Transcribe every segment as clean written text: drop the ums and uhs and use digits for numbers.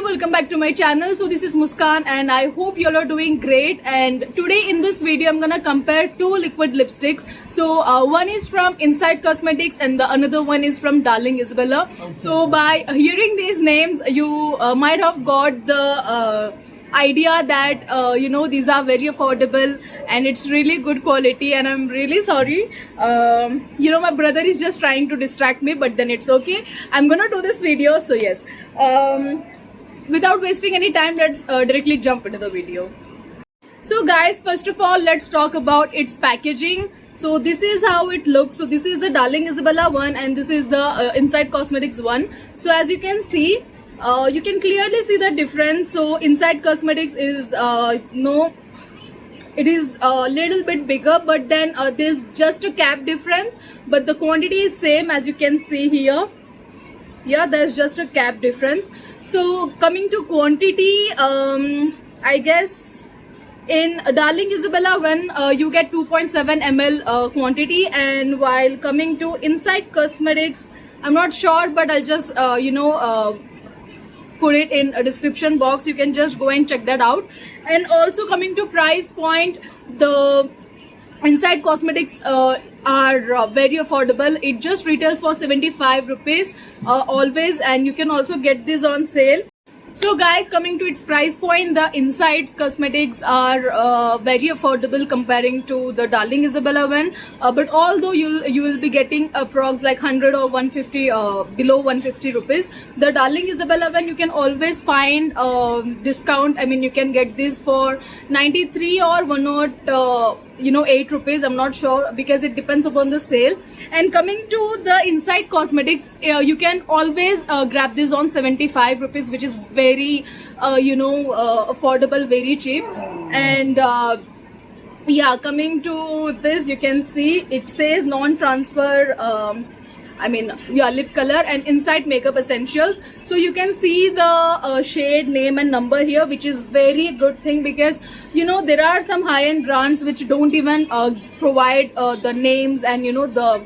welcome back to my channel. So this is Muskan and I hope you all are doing great. And today in this video I'm gonna compare two liquid lipsticks. So one is from Insight Cosmetics and the another one is from Darling Isabella. So by hearing these names you might have got the idea that these are very affordable and it's really good quality, and I'm really sorry. My brother is just trying to distract me, but then it's okay. I'm gonna do this video. So yes, without wasting any time, let's directly jump into the video. So guys, first of all, let's talk about its packaging. So this is how it looks. So this is the Darling Isabella one and this is the Insight Cosmetics one. So as you can see, you can clearly see the difference. So Insight Cosmetics is it is a little bit bigger, but then there's just a cap difference, but the quantity is same as you can see here. Yeah, there's just a cap difference. So coming to quantity, I guess in Darling Isabella when you get 2.7 ml quantity, and while coming to Insight Cosmetics, I'm not sure, but I'll just put it in a description box. You can just go and check that out. And also coming to price point, the Insight Cosmetics are very affordable. It just retails for 75 rupees always, and you can also get this on sale. So guys, coming to its price point, the Insight Cosmetics are very affordable comparing to the Darling Isabella one. But although you will be getting approx like 100 or 150 below 150 rupees, the Darling Isabella one you can always find discount. I mean, you can get this for 93 or 8 rupees. I'm not sure because it depends upon the sale. And coming to the Insight Cosmetics, you can always grab this on 75 rupees, which is very affordable, very cheap. And yeah, coming to this, you can see it says non-transfer lip color and Insight Makeup Essentials. So you can see the shade, name and number here, which is very good thing, because there are some high-end brands which don't even provide the names and the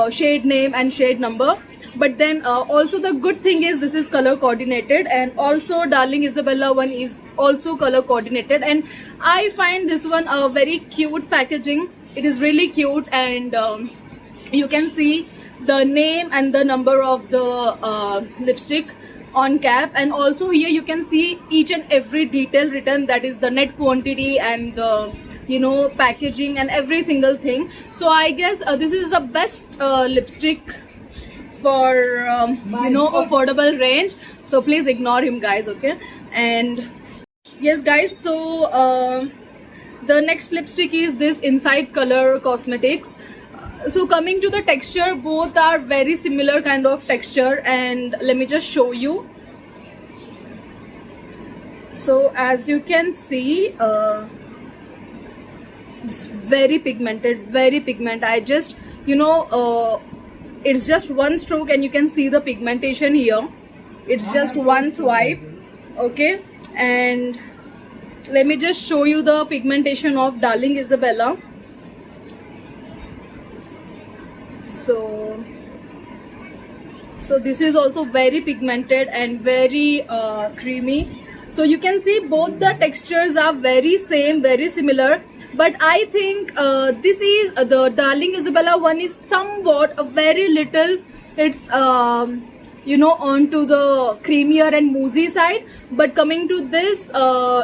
shade name and shade number. But then also the good thing is this is color coordinated, and also Darling Isabella one is also color coordinated, and I find this one a very cute packaging. It is really cute, and you can see the name and the number of the lipstick on cap, and also here you can see each and every detail written, that is the net quantity and the packaging and every single thing. So I guess this is the best lipstick for affordable range. So please ignore him, guys, okay? And yes guys, so the next lipstick is this Insight Color Cosmetics. So coming to the texture, both are very similar kind of texture, and let me just show you. So as you can see, it's very pigmented, I just it's just one stroke and you can see the pigmentation here. It's just one swipe, okay? And let me just show you the pigmentation of Darling Isabella. So this is also very pigmented and very creamy. So you can see both the textures are very same, very similar, but I think this is the Darling Isabella one is somewhat a very little, it's onto the creamier and moussey side, but coming to this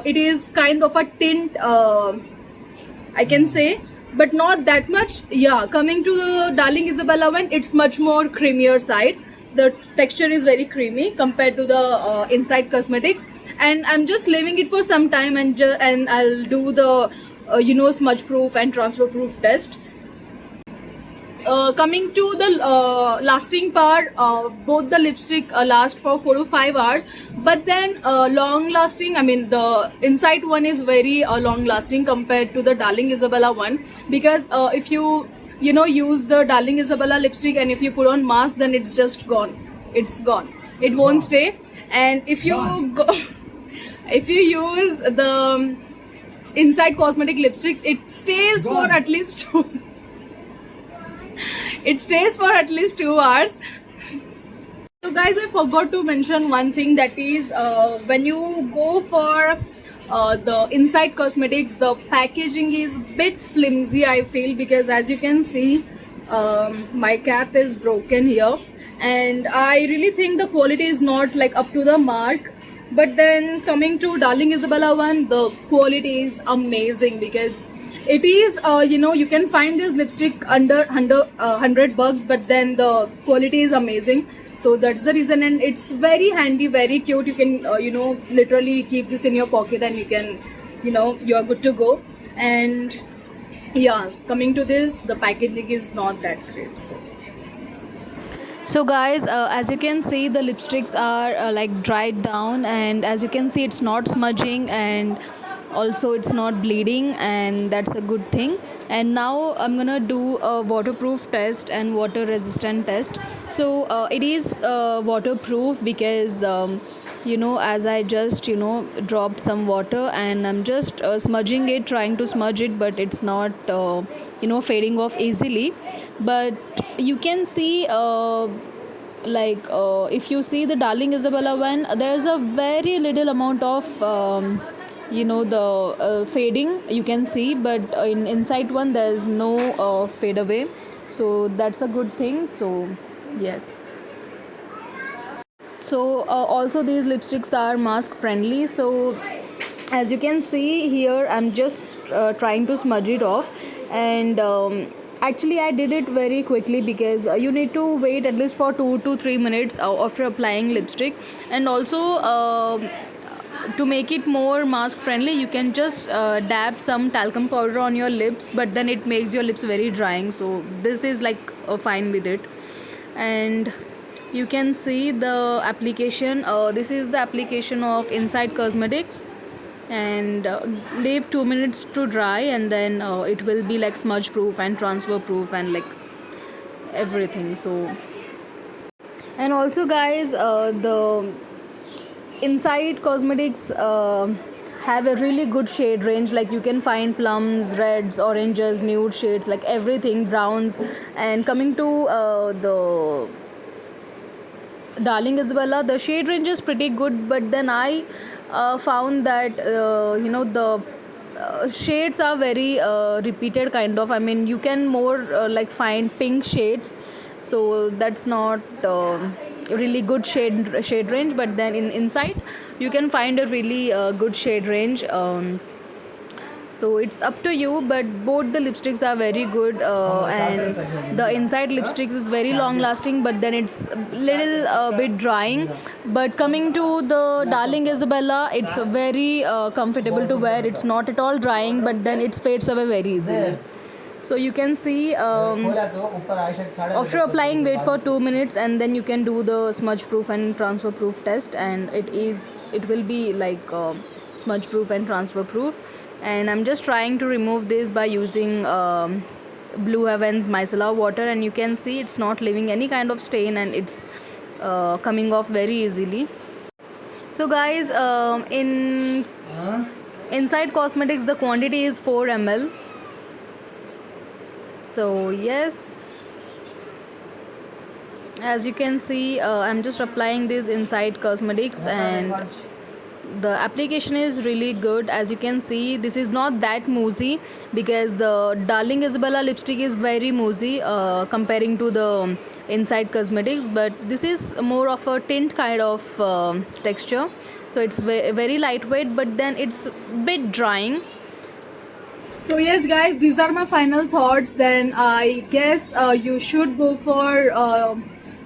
it is kind of a tint, I can say, but not that much. Yeah, coming to the Darling Isabella one, it's much more creamier side. The texture is very creamy compared to the Insight Cosmetics, and I'm just leaving it for some time, and I'll do the smudge proof and transfer proof test. Coming to the lasting part, both the lipstick last for 4 to 5 hours, but then long lasting, I mean the Insight one is very long lasting compared to the Darling Isabella one, because if you use the Darling Isabella lipstick and if you put on mask, then it's just gone, it won't stay. And if you use the Insight Cosmetic lipstick, it stays for at least it stays for at least 2 hours. So guys, I forgot to mention one thing, that is when you go for the Insight Cosmetics, the packaging is bit flimsy, I feel, because as you can see, my cap is broken here, and I really think the quality is not like up to the mark. But then coming to Darling Isabella one, the quality is amazing, because it is you can find this lipstick under 100 bucks, but then the quality is amazing. So that's the reason, and it's very handy, very cute. You can literally keep this in your pocket, and you can you're good to go. And yeah, coming to this, the packaging is not that great. So guys, as you can see, the lipsticks are like dried down, and as you can see, it's not smudging, and also it's not bleeding, and that's a good thing. And now I'm gonna do a waterproof test and water resistant test. So it is waterproof because as I just dropped some water, and I'm just smudging it, trying to smudge it, but it's not fading off easily. But you can see if you see the Darling Isabella one, there's a very little amount of the fading you can see, but in Insight one there's no fade away, so that's a good thing. So yes. So also these lipsticks are mask friendly. So as you can see here, I'm just trying to smudge it off, and actually I did it very quickly, because you need to wait at least for 2 to 3 minutes after applying lipstick. And also to make it more mask friendly, you can just dab some talcum powder on your lips, but then it makes your lips very drying, so this is like fine with it. And you can see the application. This is the application of Insight Cosmetics, and leave 2 minutes to dry, and then it will be like smudge proof and transfer proof and like everything. So, and also guys, the Insight Cosmetics have a really good shade range. Like you can find plums, reds, oranges, nude shades, like everything, browns. And coming to the Darling Isabella, the shade range is pretty good, but then I found that the shades are very repeated kind of. I mean, you can more like find pink shades, so that's not really good shade range. But then in Insight you can find a really good shade range. So it's up to you, but both the lipsticks are very good, and the Insight lipsticks is very long lasting, but then it's little bit drying. But coming to the Darling Isabella, it's very comfortable to wear. It's not at all drying, but then it fades away very easily. So you can see after applying, wait for 2 minutes, and then you can do the smudge proof and transfer proof test, and it will be like smudge proof and transfer proof. And I'm just trying to remove this by using Blue Heavens micellar water, and you can see it's not leaving any kind of stain, and it's coming off very easily. So guys, in Insight Cosmetics the quantity is 4 ml. So yes, as you can see, I'm just applying this Insight Cosmetics, and the application is really good. As you can see, this is not that moussey, because the Darling Isabella lipstick is very moussey comparing to the Insight Cosmetics, but this is more of a tint kind of texture, so it's very lightweight, but then it's a bit drying. So yes guys, these are my final thoughts. Then I guess you should go for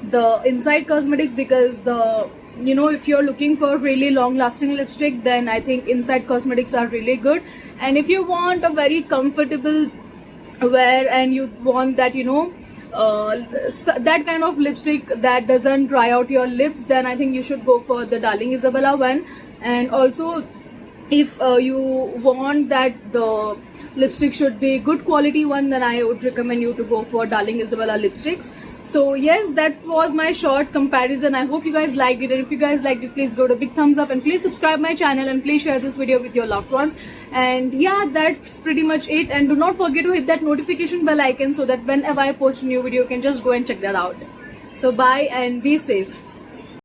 the Insight Cosmetics, because if you're looking for really long lasting lipstick, then I think Insight Cosmetics are really good. And if you want a very comfortable wear, and you want that that kind of lipstick that doesn't dry out your lips, then I think you should go for the Darling Isabella one. And also, if you want that the lipstick should be good quality one, then I would recommend you to go for Darling Isabella lipsticks. So yes, that was my short comparison. I hope you guys liked it, and if you guys liked it, please go to big thumbs up, and please subscribe my channel, and please share this video with your loved ones. And yeah, that's pretty much it. And do not forget to hit that notification bell icon, so that whenever I post a new video, you can just go and check that out. So bye and be safe.